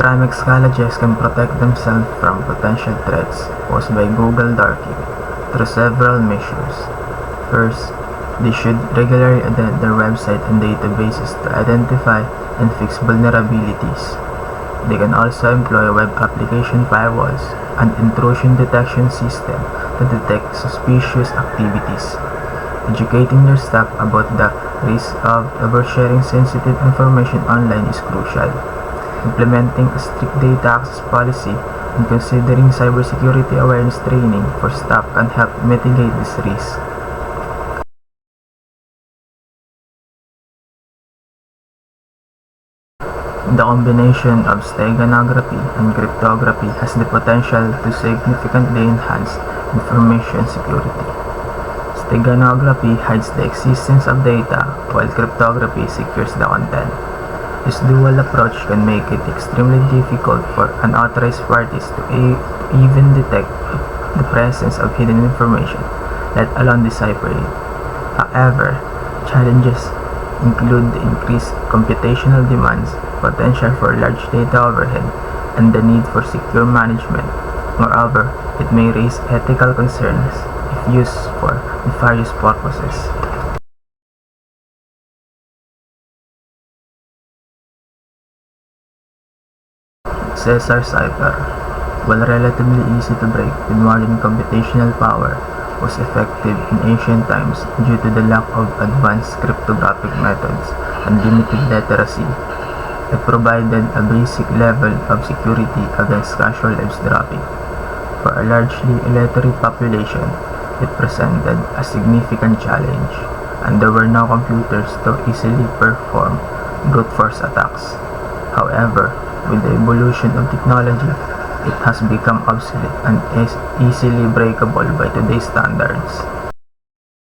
Trimex colleges can protect themselves from potential threats posed by Google Darking through several measures. First, they should regularly update their website and databases to identify and fix vulnerabilities. They can also employ web application firewalls and intrusion detection system to detect suspicious activities. Educating their staff about the risk of oversharing sensitive information online is crucial. Implementing a strict data access policy and considering cybersecurity awareness training for staff can help mitigate this risk. The combination of steganography and cryptography has the potential to significantly enhance information security. Steganography hides the existence of data, while cryptography secures the content. This dual approach can make it extremely difficult for unauthorized parties to even detect the presence of hidden information, let alone decipher it. However, challenges include the increased computational demands, potential for large data overhead, and the need for secure management. Moreover, it may raise ethical concerns if used for nefarious purposes. Caesar cipher, while relatively easy to break with modern computational power, was effective in ancient times due to the lack of advanced cryptographic methods and limited literacy. It provided a basic level of security against casual eavesdropping. For a largely illiterate population, it presented a significant challenge, and there were no computers to easily perform brute force attacks. However, with the evolution of technology, it has become obsolete and is easily breakable by today's standards.